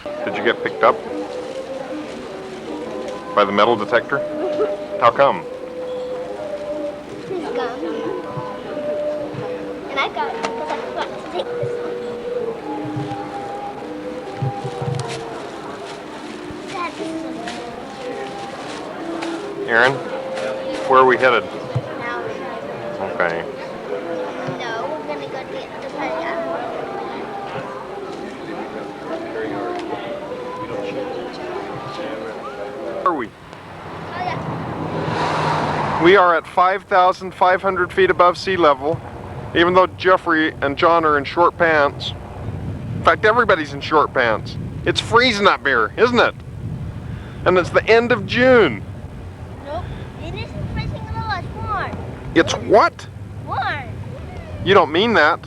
Did you get picked up by the metal detector? How come? His gum. And I got it because I forgot to take this one. Dad, this is Aaron, where are we headed? Maui. Okay. No, we're gonna go to Haleakala. Where are we? Oh yeah. We are at 5,500 feet above sea level, even though Jeffrey and John are in short pants. In fact, everybody's in short pants. It's freezing up here, isn't it? And it's the end of June. Nope. It isn't freezing at all. It's warm. It's what? Warm. You don't mean that.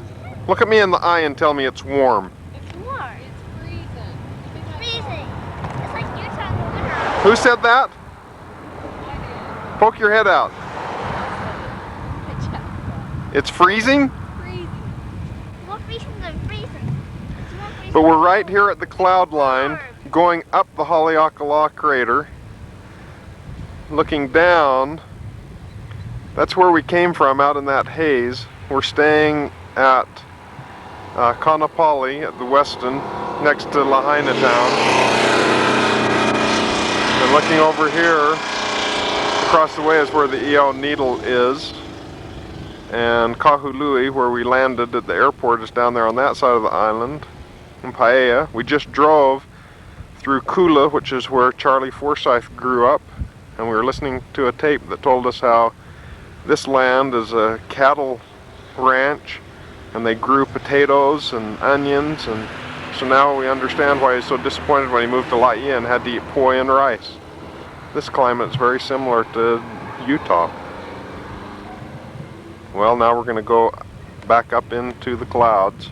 Look at me in the eye and tell me it's warm. It's warm. It's freezing. It's freezing. It's like Utah in the winter. Who said that? Poke your head out. It's freezing? Freezing. It's more freezing than freezing. It's more freezing. But we're right here at the cloud line, going up the Haleakala crater. Looking down, that's where we came from, out in that haze. We're staying at Kaanapali at the Westin, next to Lahaina town. And looking over here, across the way is where the Eo Needle is. And Kahului, where we landed at the airport, is down there on that side of the island. In Paia, we just drove through Kula, which is where Charlie Forsyth grew up. And we were listening to a tape that told us how this land is a cattle ranch and they grew potatoes and onions, and so now we understand why he's so disappointed when he moved to Laie and had to eat poi and rice. This climate is very similar to Utah. Well, now we're going to go back up into the clouds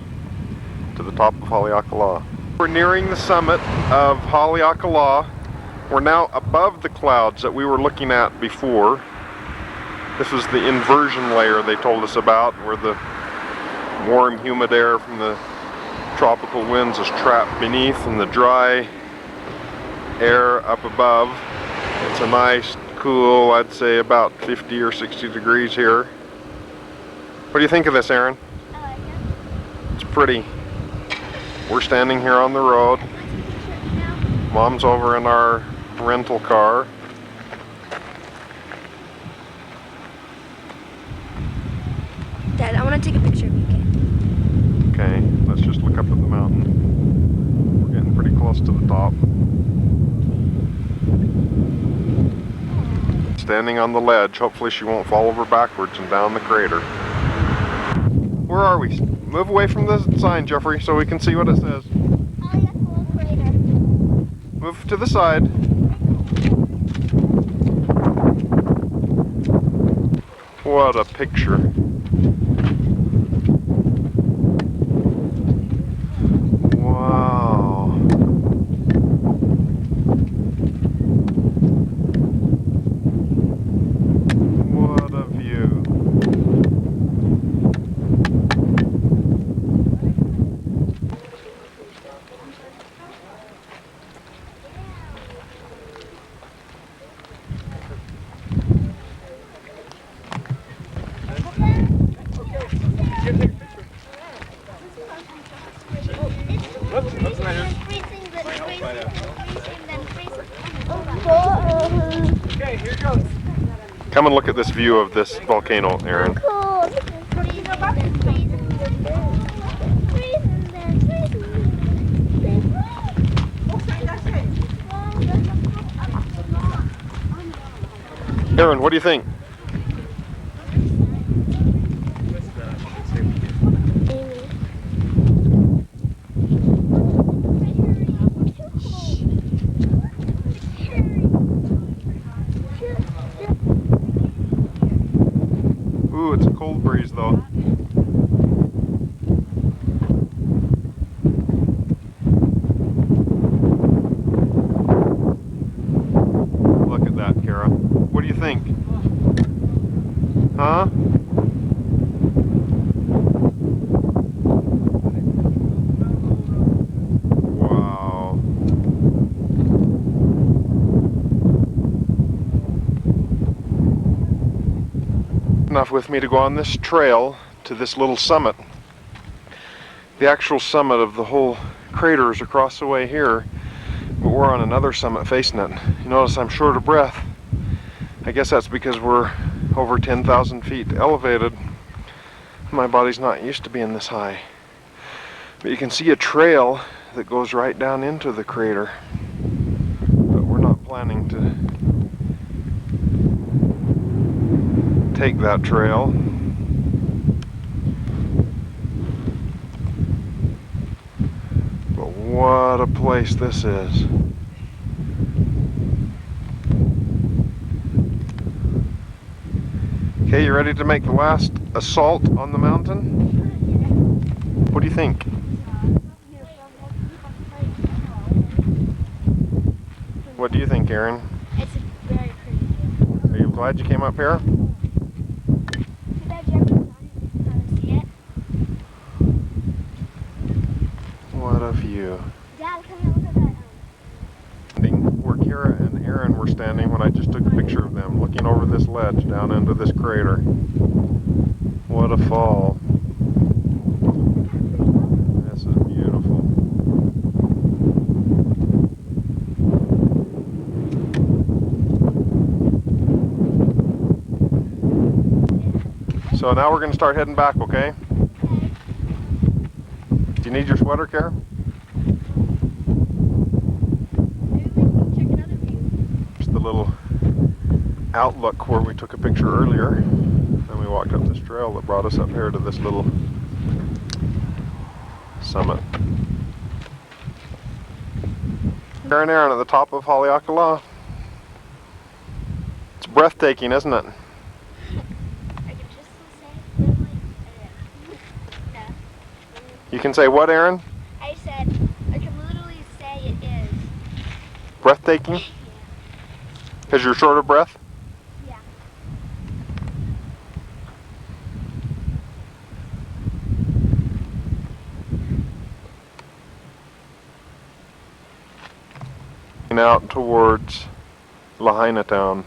to the top of Haleakala. We're nearing the summit of Haleakala. We're now above the clouds that we were looking at before. This is the inversion layer they told us about, where the warm, humid air from the tropical winds is trapped beneath and the dry air up above. It's a nice, cool, I'd say about 50 or 60 degrees here. What do you think of this, Aaron? I like it. It's pretty. We're standing here on the road. Mom's over in our rental car. Dad, I want to take a picture of you, okay? Okay, let's just look up at the mountain. We're getting pretty close to the top. Standing on the ledge, hopefully she won't fall over backwards and down the crater. Where are we? Move away from the sign, Jeffrey, so we can see what it says. Haleakala crater. Move to the side. What a picture. Wow. What a view. Okay, here goes. Come and look at this view of this volcano, Aaron. Cool. Aaron, what do you think? Ooh, it's a cold breeze though. Look at that, Kara. What do you think? enough with me to go on this trail to this little summit. The actual summit of the whole crater is across the way here, but we're on another summit facing it. You notice I'm short of breath. I guess that's because we're over 10,000 feet elevated. My body's not used to being this high. But you can see a trail that goes right down into the crater. But we're not planning to take that trail. But what a place this is. Okay, you ready to make the last assault on the mountain? What do you think? What do you think, Aaron? It's very pretty. Are you glad you came up here? What a view. Dad, come here, look at that. Where Kara and Aaron were standing when I just took a picture of them, looking over this ledge down into this crater. What a fall. This is beautiful. So now we're going to start heading back, okay? Do you need your sweater, Kara? It's the little outlook where we took a picture earlier. Then we walked up this trail that brought us up here to this little summit. Aaron at the top of Haleakala. It's breathtaking, isn't it? You can say what, Aaron? I said, I can literally say it is. Breathtaking? Because you're short of breath? Yeah. Out towards Lahaina town.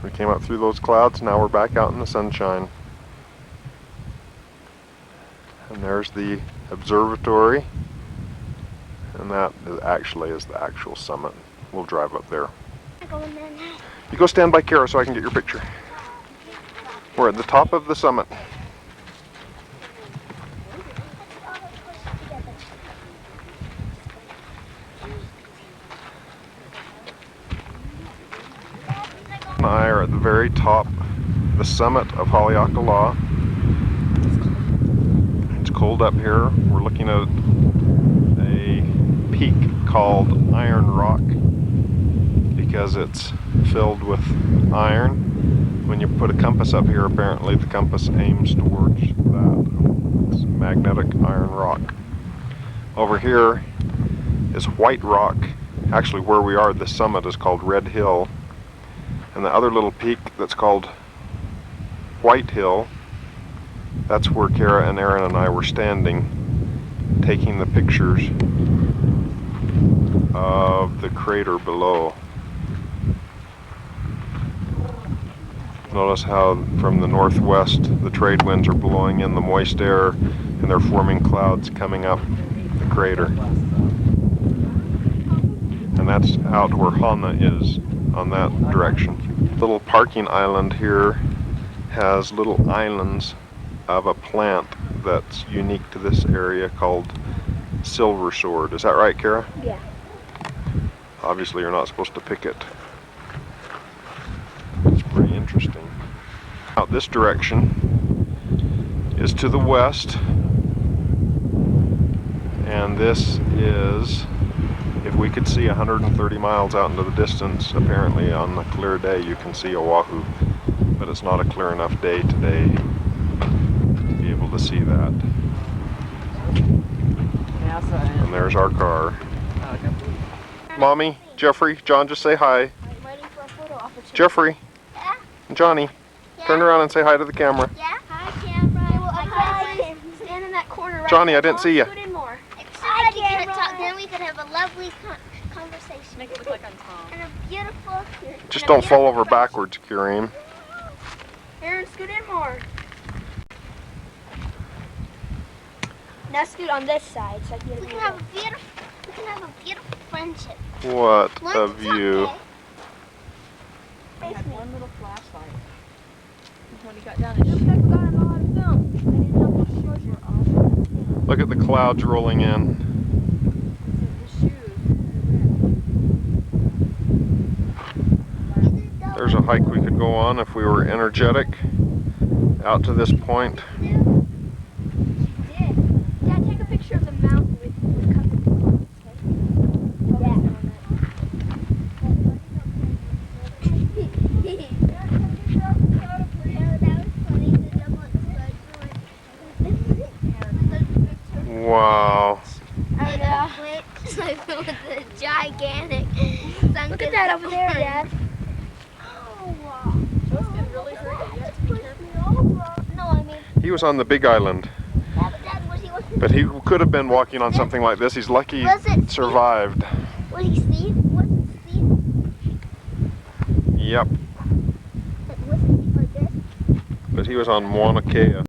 We came up through those clouds, now we're back out in the sunshine. And there's the observatory, and that actually is the actual summit. We'll drive up there. You go stand by Kara so I can get your picture. We're at the top of the summit. And I are at the very top, the summit of Haleakala. It's cold up here. We're looking at a peak called Iron Rock because it's filled with iron. When you put a compass up here, apparently the compass aims towards that. It's magnetic iron rock. Over here is White Rock. Actually, where we are, the summit is called Red Hill. And the other little peak that's called White Hill, that's where Kara and Aaron and I were standing, taking the pictures of the crater below. Notice how from the northwest the trade winds are blowing in the moist air and they're forming clouds coming up the crater. And that's out where Hana is, on that direction. Little parking island here has little islands of a plant that's unique to this area called silver sword. Is that right, Kara? Yeah. Obviously you're not supposed to pick it. It's pretty interesting. Out this direction is to the west, and this is, if we could see 130 miles out into the distance, apparently on a clear day you can see Oahu, but it's not a clear enough day today to be able to see that. And there's our car. Mommy, Jeffrey, John, just say hi. I'm waiting for a photo opportunity. Jeffrey, Yeah? Johnny, Yeah? turn around and say hi to the camera. Yeah? Hi, camera. Well, hi. Stand in that corner right Johnny, there. I didn't see you. Scoot in more. Hi, camera. Then we could have a lovely conversation. Make it look like I'm tall. And a beautiful... Just don't fall over backwards, Kareem. turn, scoot in more. Now scoot on this side so I can get a We view. can have a beautiful friendship. What a Once view. someday. I Face had me. one little flashlight. When he got done, Looks it like we got a lot of film. I didn't know what shows you were on. Look at the clouds rolling in. his shoes. There's a hike we could go on if we were energetic out to this point. She did. Dad, take a picture of the mountain with covered in clouds, okay? Wow. Gigantic. Look at that over there, Dad. Justin really hurt it. You have to be careful. No, I mean, He was on the big island, Dad, but he could have been walking on something like this. He's lucky Was he it survived. was he Steve? Was it Steve? Yep, Was it like this? but he was on Mauna Kea.